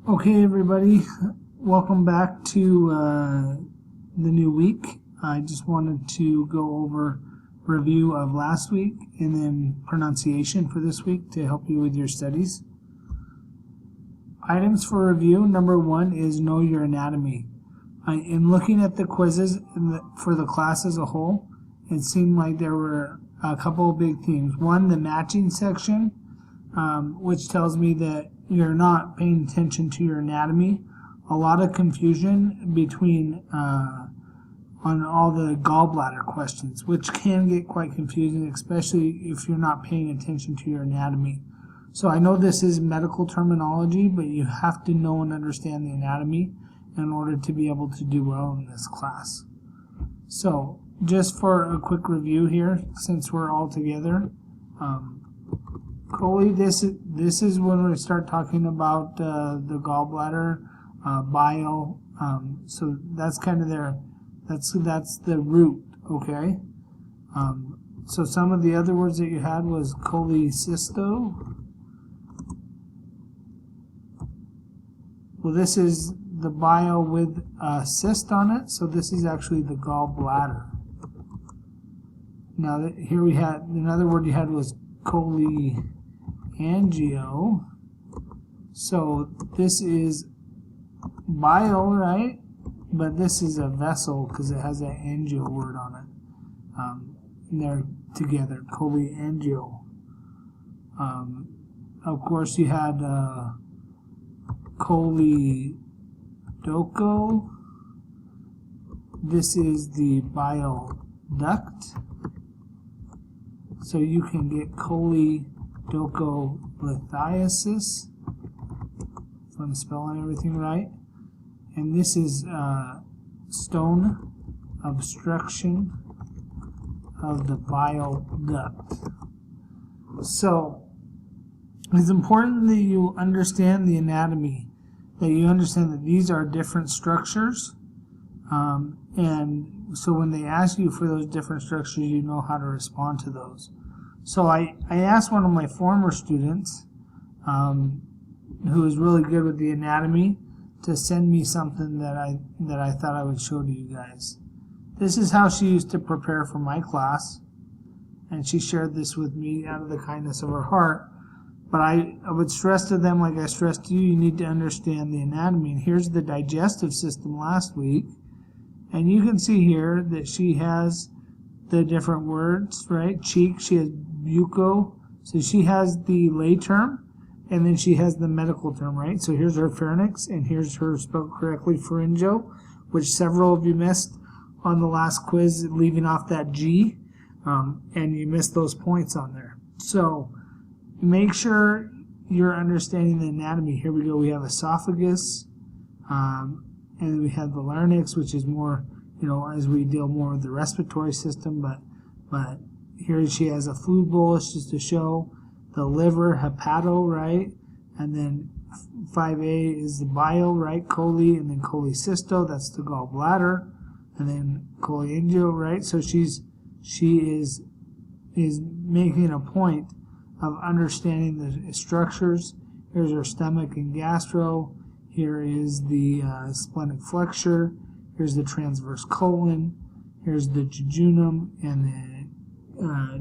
Okay, everybody, welcome back to the new week. I just wanted to go over review of last week and then pronunciation for this week to help you with your studies. Items for review. Number 1 is know your anatomy. In looking at the quizzes for the class as a whole, it seemed like there were a couple of big themes. One, the matching section, which tells me that you're not paying attention to your anatomy. A lot of confusion between on all the gallbladder questions, which can get quite confusing, especially if you're not paying attention to your anatomy. So I know this is medical terminology, but you have to know and understand the anatomy in order to be able to do well in this class. So just for a quick review here, since we're all together, Coley, this is when we start talking about the gallbladder, bile. So that's kind of that's the root. Okay. So some of the other words that you had was cholecysto. Well, this is the bile with a cyst on it. So this is actually the gallbladder. Now here we had another word you had was choleangio. So this is bile, right? But this is a vessel because it has that angio word on it. And they're together, choleangio. Of course, you had choledocho. This is the bile duct. So you can get choledocholithiasis, if I'm spelling everything right. And this is stone obstruction of the bile duct. So it's important that you understand the anatomy, that you understand that these are different structures. And so when they ask you for those different structures, you know how to respond to those. So I asked one of my former students, who is really good with the anatomy, to send me something that I thought I would show to you guys. This is how she used to prepare for my class, and she shared this with me out of the kindness of her heart. But I would stress to them, like I stressed to you, you need to understand the anatomy. And here's the digestive system last week. And you can see here that she has the different words, right? Cheek, she has bucco. So she has the lay term, and then she has the medical term, right? So here's her pharynx, and here's her spelled correctly pharyngeo, which several of you missed on the last quiz, leaving off that G, and you missed those points on there. So make sure you're understanding the anatomy. Here we go. We have esophagus, and we have the larynx, which is more, as we deal more with the respiratory system. But here she has a food bolus just to show the liver, hepato, right? And then 5A is the bile, right? Chole, and then cholecysto, that's the gallbladder, and then choleangio, right? So she is making a point of understanding the structures. Here's her stomach and gastro. Here is the splenic flexure. Here's the transverse colon. Here's the jejunum and the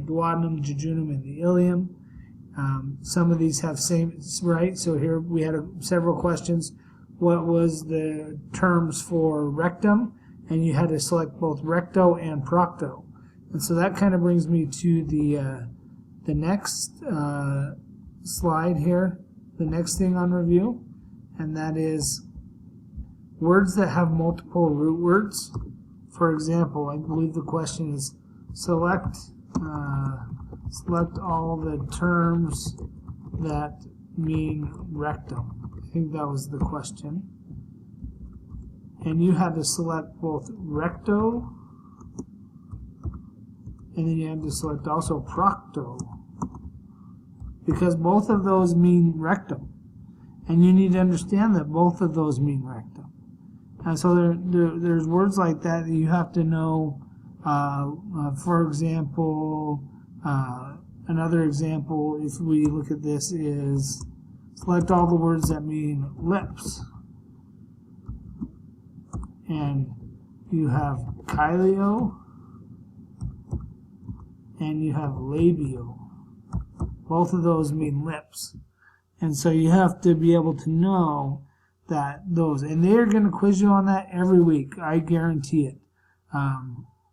duodenum, jejunum, and the ileum. Some of these have same, right? So here we had several questions. What was the terms for rectum? And you had to select both recto and procto. And so that kind of brings me to the next slide here, the next thing on review, and that is words that have multiple root words. For example, I believe the question is select all the terms that mean rectum. I think that was the question. And you had to select both recto, and then you had to select also procto, because both of those mean rectum. And you need to understand that both of those mean rectum. And so there's words like that you have to know. For example, another example, if we look at this, is Select all the words that mean lips. And you have chyleo and you have labial. Both of those mean lips. And so you have to be able to know that those, and they're going to quiz you on that every week. I guarantee it.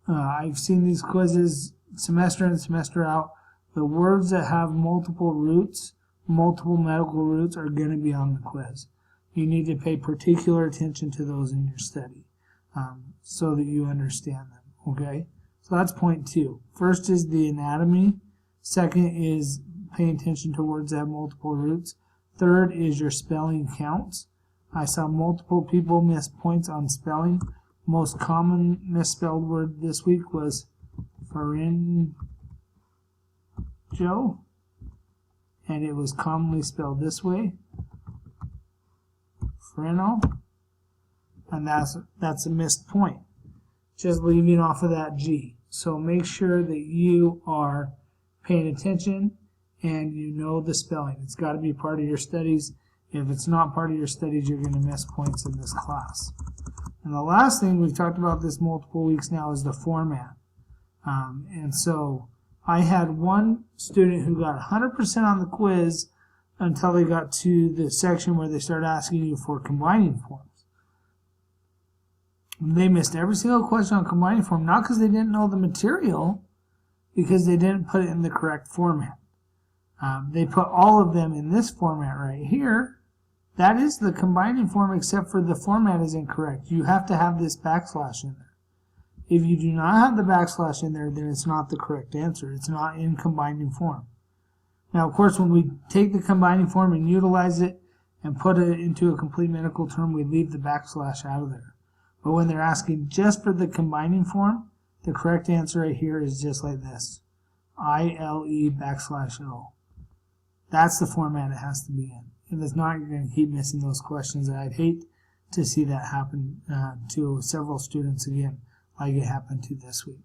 I've seen these quizzes semester in, semester out. The words that have multiple roots, multiple medical roots, are going to be on the quiz. You need to pay particular attention to those in your study so that you understand them. Okay? So that's point 2. First is the anatomy. Second is paying attention to words that have multiple roots. Third is your spelling counts. I saw multiple people miss points on spelling. Most common misspelled word this week was pharyngo, and it was commonly spelled this way, pharyngo, and that's a missed point, just leaving off of that G. So make sure that you are paying attention and you know the spelling. It's got to be part of your studies. If it's not part of your studies, you're going to miss points in this class. And the last thing, we've talked about this multiple weeks now, is the format. And so I had one student who got 100% on the quiz until they got to the section where they started asking you for combining forms. They missed every single question on combining form, not because they didn't know the material, because they didn't put it in the correct format. They put all of them in this format right here. That is the combining form, except for the format is incorrect. You have to have this backslash in there. If you do not have the backslash in there, then it's not the correct answer. It's not in combining form. Now, of course, when we take the combining form and utilize it and put it into a complete medical term, we leave the backslash out of there. But when they're asking just for the combining form, the correct answer right here is just like this. ILE\O. That's the format it has to be in. If it's not, you're going to keep missing those questions. And I'd hate to see that happen to several students again, like it happened to this week.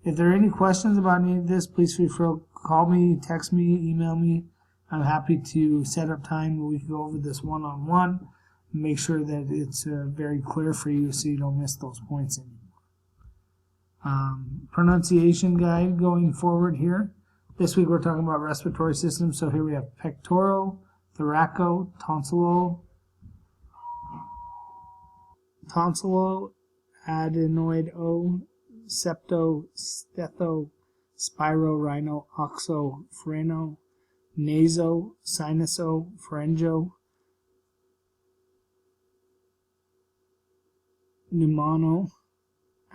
If there are any questions about any of this, please feel free to call me, text me, email me. I'm happy to set up time where we can go over this one-on-one and make sure that it's very clear for you so you don't miss those points anymore. Pronunciation guide going forward here. This week we're talking about respiratory system. So here we have pectoral, thoraco, tonsillo, adenoid-o, septo, stetho, spiro, rhino, oxo, phreno, naso, sinuso, pharyngo, pneumono,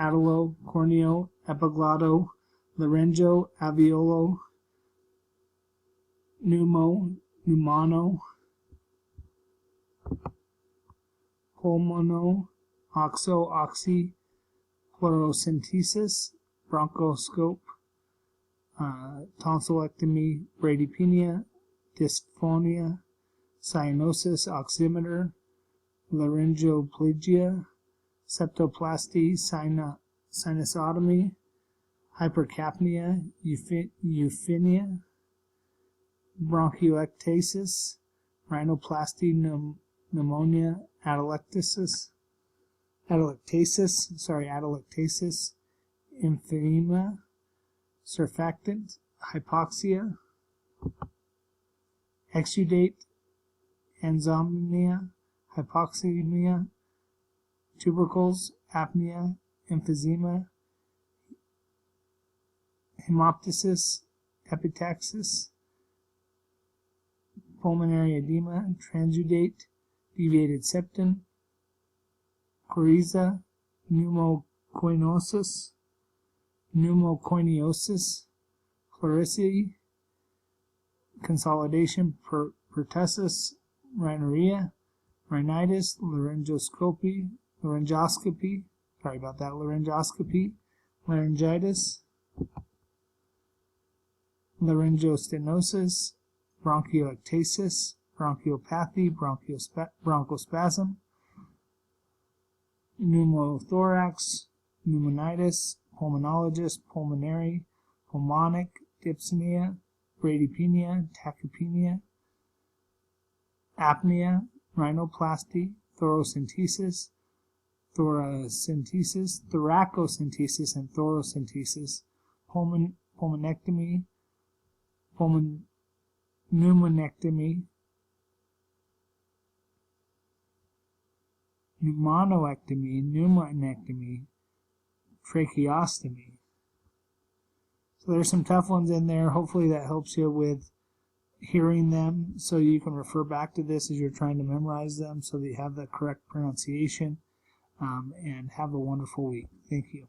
atalo, corneo, epiglotto, laryngo, alveolo, pneumono, pulmono, oxo, oxy, pleurocentesis, bronchoscope, tonsillectomy, bradypnea, dysphonia, cyanosis, oximeter, laryngoplegia, septoplasty, sinusotomy, hypercapnia, euphenia, bronchiectasis, rhinoplasty, pneumonia, atelectasis, emphysema, surfactant, hypoxia, exudate, enzomnia, hypoxemia, tubercles, apnea, emphysema, hemoptysis, epitaxis, pulmonary edema, transudate, deviated septum, coryza, pneumoconiosis, pleurisy, consolidation, pertussis, rhinorrhea, rhinitis, laryngoscopy, laryngitis, laryngostenosis, bronchiectasis, bronchiopathy, bronchospasm, pneumothorax, pneumonitis, pulmonologist, pulmonary, pulmonic, dyspnea, bradypnea, tachypnea, apnea, rhinoplasty, thoracentesis, thoracocentesis, and thoracentesis, pulmonectomy, pneumonectomy, pneumonectomy, tracheostomy. So there's some tough ones in there. Hopefully that helps you with hearing them, so you can refer back to this as you're trying to memorize them so that you have the correct pronunciation. And have a wonderful week. Thank you.